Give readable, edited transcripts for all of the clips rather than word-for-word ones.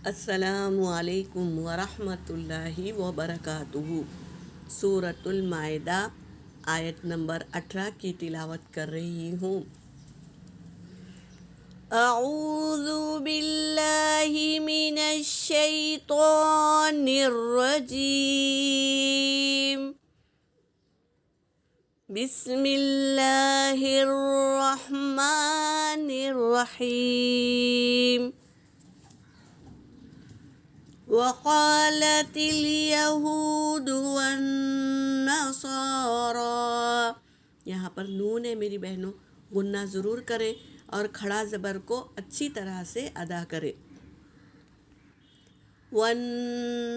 السلام علیکم ورحمۃ اللہ وبرکاتہ۔ سورۃ المائدہ آیت نمبر 18 کی تلاوت کر رہی ہوں۔ اعوذ باللہ من الشیطان الرجیم، بسم اللہ الرحمن الرحیم۔ وقالت اليہود والنصارى، یہاں پر نون ہے میری بہنوں، غنہ ضرور کریں اور کھڑا زبر کو اچھی طرح سے ادا کریں۔ والنصارى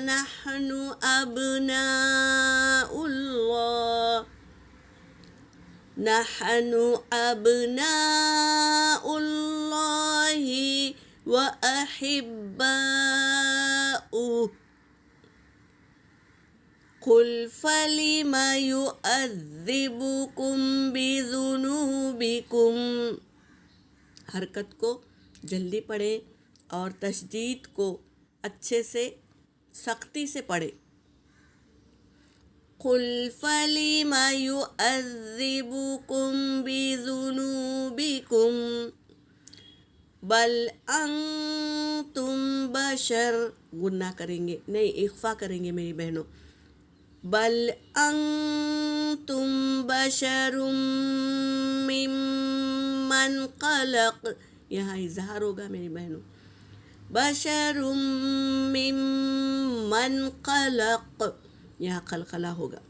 نحن ابناء اللہ، نحن ابناء اللہ وَأَحِبَّاؤُهُ، قُلْ فَلِمَ يُعَذِّبُكُمْ بِذُنُوبِكُمْ، حرکت کو جلدی پڑھیں اور تشدید کو اچھے سے سختی سے پڑھیں۔ قُلْ فَلِمَ يُعَذِّبُكُمْ بِذُنُوبِكُمْ بل انتم بشر، غنہ کریں گے نہیں اخفا کریں گے میری بہنوں، بل انتم بشر ممن خلق، یہاں اظہار ہوگا میری بہنوں، بشر ممن خلق، یہاں قلقلہ ہوگا۔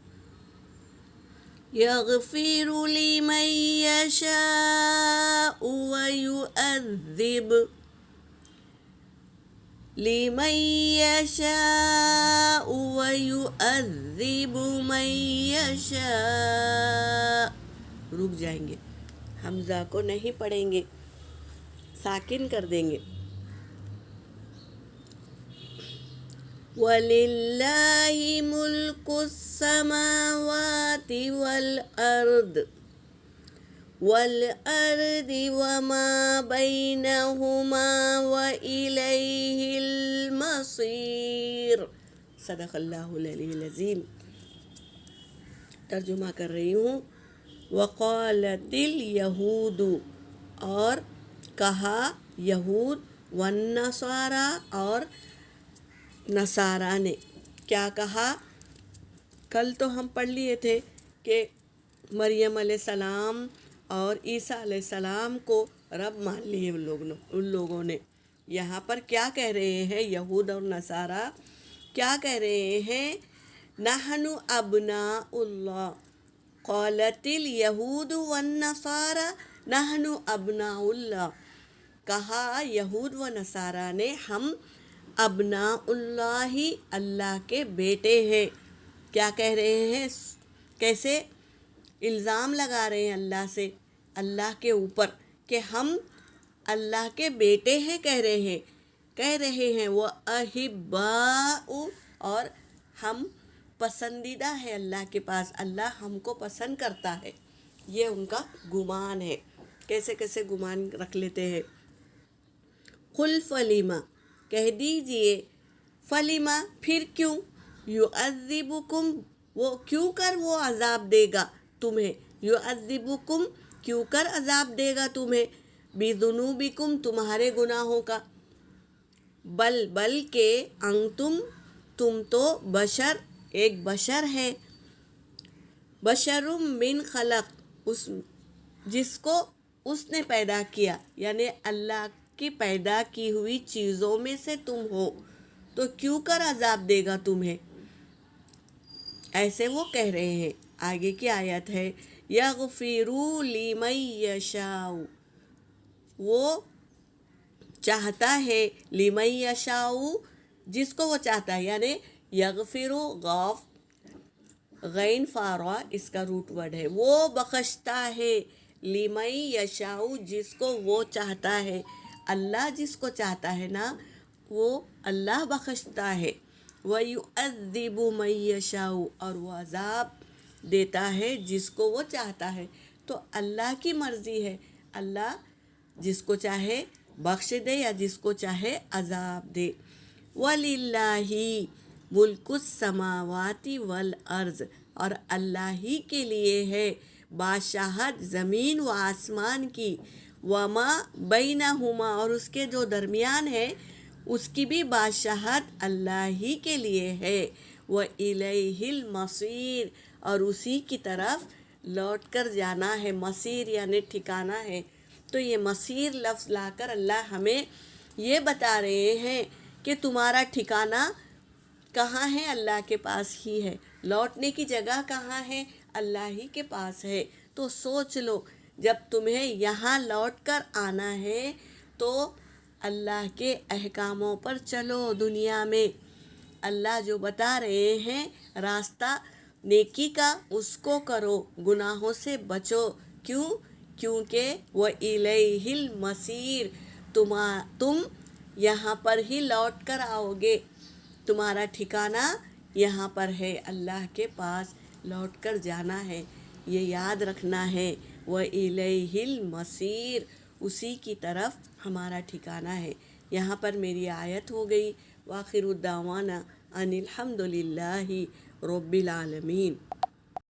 یغفر لمن یشاء ویعذب، لمن یشاء ویعذب من یشاء، رک جائیں گے، حمزہ کو نہیں پڑھیں گے، ساکن کر دیں گے۔ وَلِلَّهِ مُلْكُ السَّمَاوَاتِ وَالْأَرْضِ وَمَا بَيْنَهُمَا وَإِلَيْهِ الْمَصِيرُ، صدق اللہ العلی العظیم۔ ترجمہ کر رہی ہوں۔ وقالت الیہود، اور کہا یہود، والنصارى، اور نصارہ نے کیا کہا؟ کل تو ہم پڑھ لیے تھے کہ مریم علیہ السلام اور عیسیٰ علیہ السلام کو رب مان لیے ان لوگوں نے۔ یہاں پر کیا کہہ رہے ہیں یہود اور نصارہ؟ کیا کہہ رہے ہیں؟ نحن ابناء اللہ، قالت الیہود والنصارى نحن ابناء اللہ، کہا یہود و نصارہ نے ہم ابناء اللہ، اللہ کے بیٹے ہیں۔ کیا کہہ رہے ہیں؟ کیسے الزام لگا رہے ہیں اللہ سے، اللہ کے اوپر، کہ ہم اللہ کے بیٹے ہیں، کہہ رہے ہیں وَأَحِبَّاءُ، اور ہم پسندیدہ ہے اللہ کے پاس، اللہ ہم کو پسند کرتا ہے۔ یہ ان کا گمان ہے، کیسے کیسے گمان رکھ لیتے ہیں۔ قُلْ فَلِمَ، کہہ دیجئے، فَلِمَ، پھر کیوں، يُعَذِّبُكُمْ، وہ کیوں کر وہ عذاب دے گا تمہیں، يُعَذِّبُكُمْ، کیوں کر عذاب دے گا تمہیں، بِذُنُوبِكُمْ، تمہارے گناہوں کا، بلکہ انتم، تم تو بشر، ایک بشر ہے، بشر من خلق، جس کو اس نے پیدا کیا، یعنی اللہ کی پیدا کی ہوئی چیزوں میں سے تم ہو، تو کیوں کر عذاب دے گا تمہیں، ایسے وہ کہہ رہے ہیں۔ آگے کی آیت ہے یغفر لمن یشاء، وہ چاہتا ہے، لمن یشاء، جس کو وہ چاہتا ہے، یعنی یغفر، غاف غین فارا اس کا روٹ ورڈ ہے، وہ بخشتا ہے، لمن یشاء، جس کو وہ چاہتا ہے، اللہ جس کو چاہتا ہے نا وہ اللہ بخشتا ہے۔ وَيُعَذِّبُ مَن يَشَاءُ، اور وہ عذاب دیتا ہے جس کو وہ چاہتا ہے۔ تو اللہ کی مرضی ہے، اللہ جس کو چاہے بخش دے یا جس کو چاہے عذاب دے۔ وَلِلَّهِ مُلْكُ السَّمَاوَاتِ وَالْأَرْضِ، اور اللہ ہی کے لیے ہے بادشاہت زمین و آسمان کی، وما بینہما، اور اس کے جو درمیان ہے اس کی بھی بادشاہت اللہ ہی کے لیے ہے۔ وَإِلَيْهِ الْمَصِيرُ، اور اسی کی طرف لوٹ کر جانا ہے، مصیر یعنی ٹھکانا ہے۔ تو یہ مصیر لفظ لا کر اللہ ہمیں یہ بتا رہے ہیں کہ تمہارا ٹھکانہ کہاں ہے؟ اللہ کے پاس ہی ہے۔ لوٹنے کی جگہ کہاں ہے؟ اللہ ہی کے پاس ہے۔ تو سوچ لو، جب تمہیں یہاں لوٹ کر آنا ہے تو اللہ کے احکاموں پر چلو۔ دنیا میں اللہ جو بتا رہے ہیں راستہ نیکی کا، اس کو کرو، گناہوں سے بچو۔ کیوں؟ کیونکہ وَإِلَيْهِ الْمَصِيرُ، تم یہاں پر ہی لوٹ کر آؤ گے، تمہارا ٹھکانہ یہاں پر ہے، اللہ کے پاس لوٹ کر جانا ہے، یہ یاد رکھنا ہے۔ وَإِلَيْهِ الْمَصِيرُ، اسی کی طرف ہمارا ٹھکانہ ہے۔ یہاں پر میری آیت ہو گئی۔ وآخر الدعوانا ان الحمد للہ رب العالمین۔